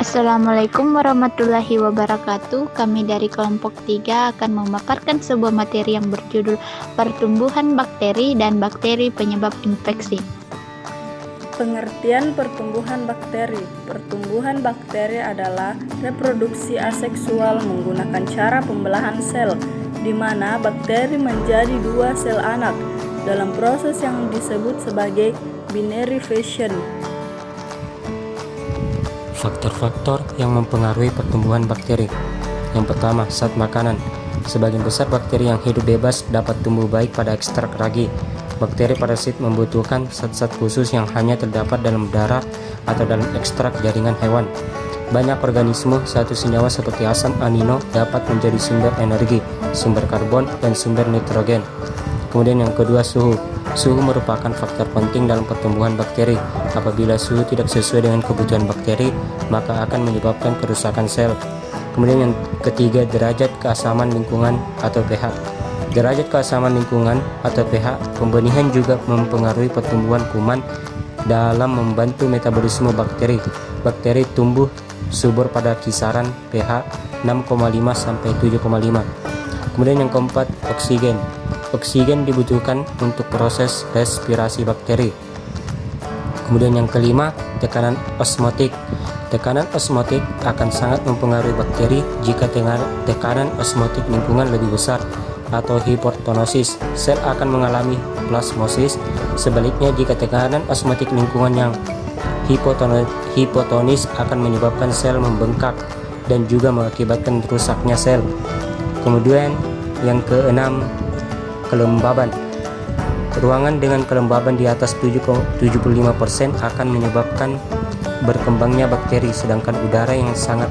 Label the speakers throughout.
Speaker 1: Assalamualaikum warahmatullahi wabarakatuh. Kami dari kelompok 3 akan memaparkan sebuah materi yang berjudul Pertumbuhan Bakteri dan Bakteri Penyebab Infeksi.
Speaker 2: Pengertian pertumbuhan bakteri. Pertumbuhan bakteri adalah reproduksi aseksual menggunakan cara pembelahan sel, di mana bakteri menjadi dua sel anak dalam proses yang disebut sebagai binary fission.
Speaker 3: Faktor-faktor yang mempengaruhi pertumbuhan bakteri. Yang pertama, zat makanan. Sebagian besar bakteri yang hidup bebas dapat tumbuh baik pada ekstrak ragi. Bakteri parasit membutuhkan zat-zat khusus yang hanya terdapat dalam darah atau dalam ekstrak jaringan hewan. Banyak organisme satu senyawa seperti asam amino dapat menjadi sumber energi, sumber karbon, dan sumber nitrogen. Kemudian yang kedua, suhu. Suhu merupakan faktor penting dalam pertumbuhan bakteri. Apabila suhu tidak sesuai dengan kebutuhan bakteri, maka akan menyebabkan kerusakan sel. Kemudian yang ketiga, derajat keasaman lingkungan atau pH. Derajat keasaman lingkungan atau pH pembenihan juga mempengaruhi pertumbuhan kuman dalam membantu metabolisme bakteri. Bakteri tumbuh subur pada kisaran pH 6,5 sampai 7,5. Kemudian yang keempat, oksigen. Oksigen dibutuhkan untuk proses respirasi bakteri. Kemudian yang kelima, tekanan osmotik. Tekanan osmotik akan sangat mempengaruhi bakteri jika tekanan osmotik lingkungan lebih besar atau hipertonosis, sel akan mengalami plasmosis. Sebaliknya, jika tekanan osmotik lingkungan yang hipotonis akan menyebabkan sel membengkak dan juga mengakibatkan rusaknya sel. Kemudian yang keenam, kelembaban. Ruangan dengan kelembaban di atas 75% akan menyebabkan berkembangnya bakteri, sedangkan udara yang sangat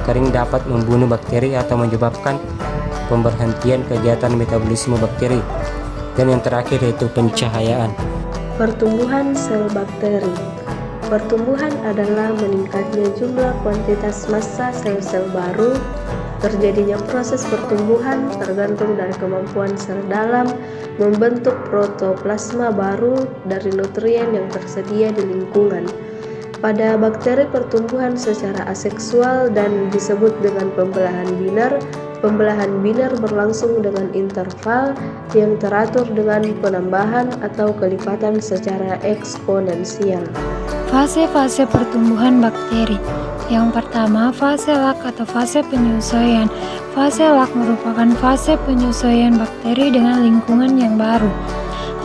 Speaker 3: kering dapat membunuh bakteri atau menyebabkan pemberhentian kegiatan metabolisme bakteri. Dan yang terakhir yaitu pencahayaan.
Speaker 4: Pertumbuhan sel bakteri. Pertumbuhan adalah meningkatnya jumlah kuantitas massa sel-sel baru. Terjadinya proses pertumbuhan tergantung dari kemampuan sel dalam membentuk protoplasma baru dari nutrien yang tersedia di lingkungan. Pada bakteri, pertumbuhan secara aseksual dan disebut dengan pembelahan binar. Pembelahan binar berlangsung dengan interval yang teratur dengan penambahan atau kelipatan secara eksponensial.
Speaker 5: Fase-fase pertumbuhan bakteri. Yang pertama, fase lak atau fase penyesuaian. Fase lak merupakan fase penyesuaian bakteri dengan lingkungan yang baru.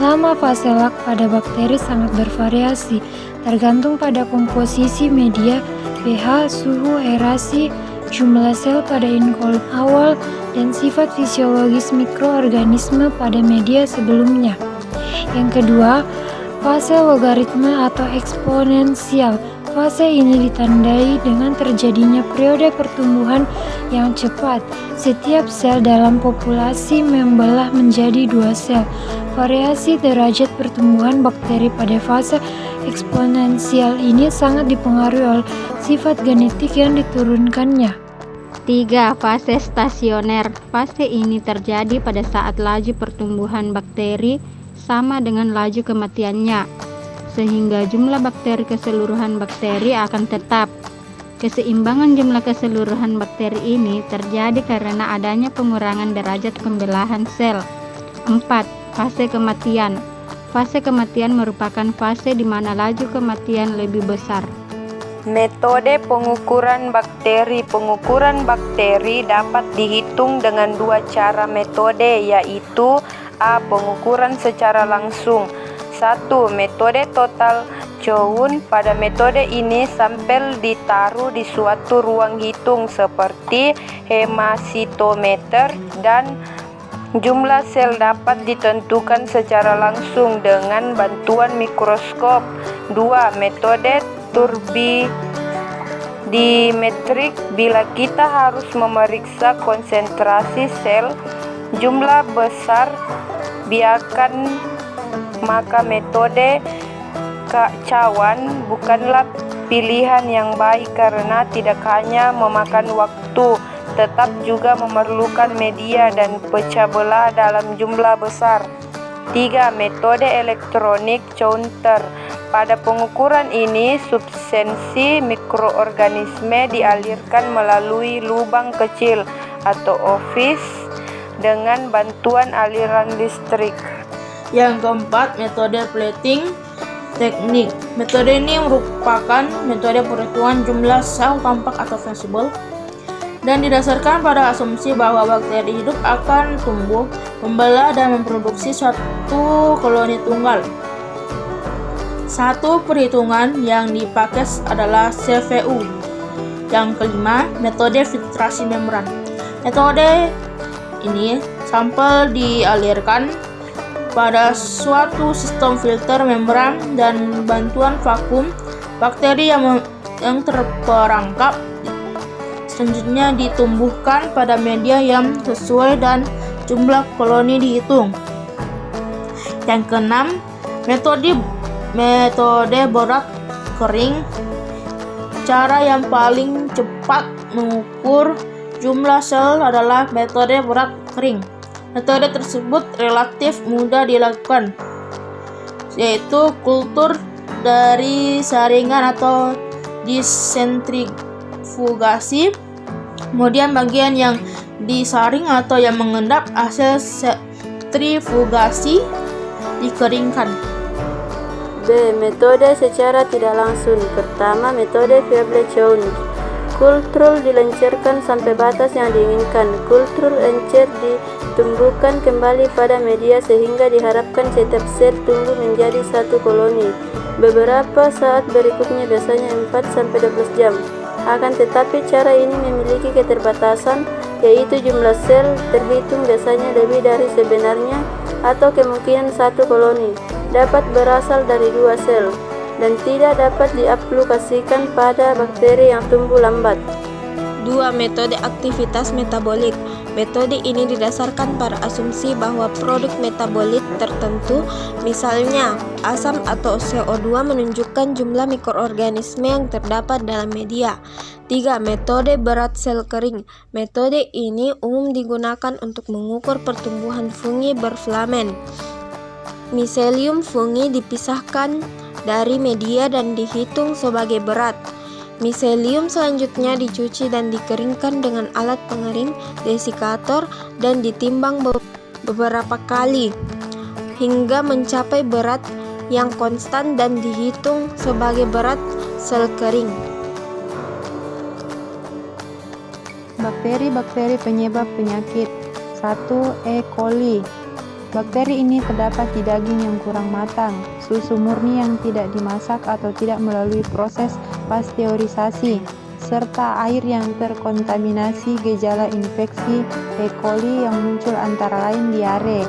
Speaker 5: Lama fase lak pada bakteri sangat bervariasi, tergantung pada komposisi media, pH, suhu aerasi, jumlah sel pada inkulum awal, dan sifat fisiologis mikroorganisme pada media sebelumnya. Yang kedua, fase logaritma atau eksponensial. Fase ini ditandai dengan terjadinya periode pertumbuhan yang cepat. Setiap sel dalam populasi membelah menjadi 2 sel. Variasi derajat pertumbuhan bakteri pada fase eksponensial ini sangat dipengaruhi oleh sifat genetik yang diturunkannya.
Speaker 1: 3. Fase stasioner. Fase ini terjadi pada saat laju pertumbuhan bakteri sama dengan laju kematiannya, sehingga jumlah bakteri keseluruhan bakteri akan tetap. Keseimbangan jumlah keseluruhan bakteri ini terjadi karena adanya pengurangan derajat pembelahan sel. 4. Fase kematian. Fase kematian merupakan fase di mana laju kematian lebih besar.
Speaker 6: Metode pengukuran bakteri. Pengukuran bakteri dapat dihitung dengan 2 cara metode, yaitu A. Pengukuran secara langsung. 1. Metode total Chown. Pada metode ini sampel ditaruh di suatu ruang hitung seperti hemasitometer dan jumlah sel dapat ditentukan secara langsung dengan bantuan mikroskop. 2. Metode turbidimetrik. Bila kita harus memeriksa konsentrasi sel jumlah besar biarkan, maka metode Chown bukanlah pilihan yang baik karena tidak hanya memakan waktu, tetap juga memerlukan media dan pecah belah dalam jumlah besar. 3. Metode elektronik Counter. Pada pengukuran ini, substansi mikroorganisme dialirkan melalui lubang kecil atau orifice dengan bantuan aliran listrik.
Speaker 7: Yang keempat, metode plating teknik. Metode ini merupakan metode perhitungan jumlah sel tampak atau visible dan didasarkan pada asumsi bahwa bakteri hidup akan tumbuh, membelah, dan memproduksi suatu koloni tunggal. Satu perhitungan yang dipakai adalah CVU. Yang kelima, metode filtrasi membran. Metode ini sampel dialirkan pada suatu sistem filter membran dan bantuan vakum bakteri yang terperangkap. Selanjutnya ditumbuhkan pada media yang sesuai dan jumlah koloni dihitung. Yang keenam, metode berat kering. Cara yang paling cepat mengukur jumlah sel adalah metode berat kering. Metode tersebut relatif mudah dilakukan, yaitu kultur dari saringan atau disentrifugasi. Kemudian bagian yang disaring atau yang mengendap hasil sentrifugasi dikeringkan.
Speaker 2: B. Metode secara tidak langsung. Pertama, metode Veblen-Chaudhry. Kultur dilencurkan sampai batas yang diinginkan. Kultur encer ditumbuhkan kembali pada media sehingga diharapkan setiap sel tumbuh menjadi satu koloni. Beberapa saat berikutnya, biasanya 4-12 jam. Akan tetapi cara ini memiliki keterbatasan, yaitu jumlah sel terhitung biasanya lebih dari sebenarnya atau kemungkinan satu koloni dapat berasal dari 2 sel dan tidak dapat diaplikasikan pada bakteri yang tumbuh lambat.
Speaker 8: 2. Metode aktivitas metabolik. Metode ini didasarkan pada asumsi bahwa produk metabolit tertentu, misalnya asam atau CO2, menunjukkan jumlah mikroorganisme yang terdapat dalam media. 3. Metode berat sel kering. Metode ini umum digunakan untuk mengukur pertumbuhan fungi berfilamen. Miselium fungi dipisahkan dari media dan dihitung sebagai berat. Miselium selanjutnya dicuci dan dikeringkan dengan alat pengering desikator dan ditimbang beberapa kali hingga mencapai berat yang konstan dan dihitung sebagai berat sel kering.
Speaker 1: Bakteri-bakteri penyebab penyakit. 1. E. coli. Bakteri ini terdapat di daging yang kurang matang, susu murni yang tidak dimasak atau tidak melalui proses pasteurisasi, serta air yang terkontaminasi. Gejala infeksi E. coli yang muncul antara lain diare,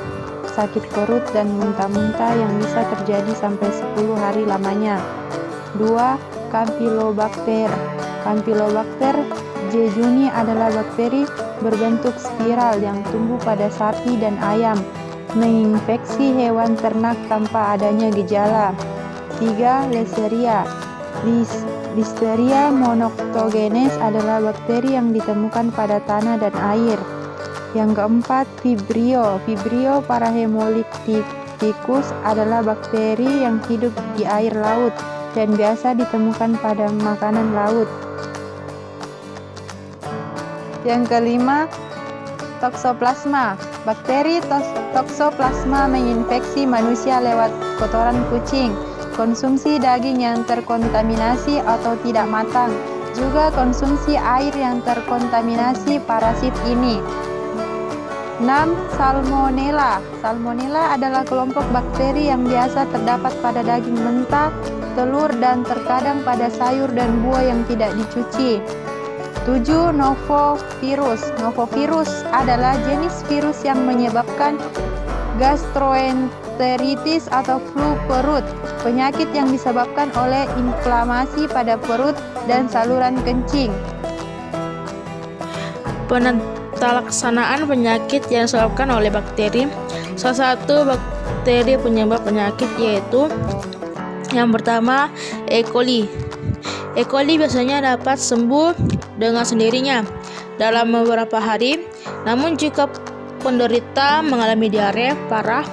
Speaker 1: sakit perut, dan muntah-muntah yang bisa terjadi sampai 10 hari lamanya. 2. Campylobacter. Campylobacter jejuni adalah bakteri berbentuk spiral yang tumbuh pada sapi dan ayam, menginfeksi hewan ternak tanpa adanya gejala. 3. Listeria. Listeria monoctogenes adalah bakteri yang ditemukan pada tanah dan air. Yang keempat, Vibrio. Vibrio parahemolyticus adalah bakteri yang hidup di air laut dan biasa ditemukan pada makanan laut. Yang kelima, Toxoplasma. Bakteri Toxoplasma menginfeksi manusia lewat kotoran kucing, konsumsi daging yang terkontaminasi atau tidak matang, juga konsumsi air yang terkontaminasi parasit ini. 6. Salmonella. Salmonella adalah kelompok bakteri yang biasa terdapat pada daging mentah, telur, dan terkadang pada sayur dan buah yang tidak dicuci. 7. Novovirus. Novovirus adalah jenis virus yang menyebabkan gastroenteritis atau flu perut, penyakit yang disebabkan oleh inflamasi pada perut dan saluran kencing.
Speaker 7: Penelaksanaan penyakit yang disebabkan oleh bakteri. Salah satu bakteri penyebab penyakit yaitu yang pertama, E. coli. E. coli biasanya dapat sembuh dengan sendirinya dalam beberapa hari, namun jika penderita mengalami diare parah,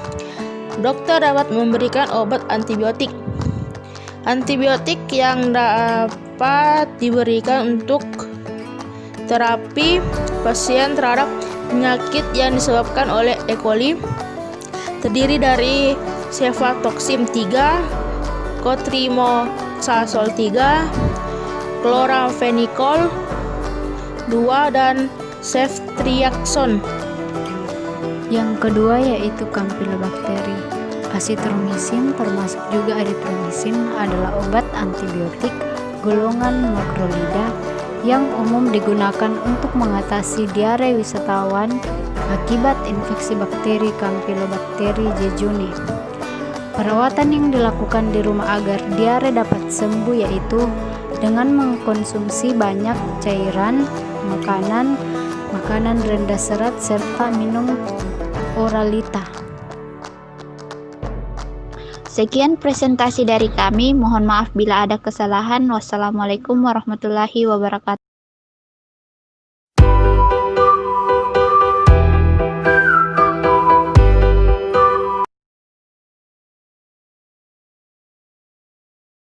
Speaker 7: dokter dapat memberikan obat antibiotik. Antibiotik yang dapat diberikan untuk terapi pasien terhadap penyakit yang disebabkan oleh E. coli terdiri dari cefatoxim 3, cotrimoxazole 3, chloramphenicol 2, dan ceftriaxone.
Speaker 9: Yang kedua yaitu Campylobacter. Asitromisin termasuk juga eritromisin adalah obat antibiotik golongan makrolida yang umum digunakan untuk mengatasi diare wisatawan akibat infeksi bakteri Campylobacter jejuni. Perawatan yang dilakukan di rumah agar diare dapat sembuh yaitu dengan mengkonsumsi banyak cairan, makanan rendah serat, serta minum oralita.
Speaker 10: Sekian presentasi dari kami. Mohon maaf bila ada kesalahan. Wassalamualaikum warahmatullahi wabarakatuh.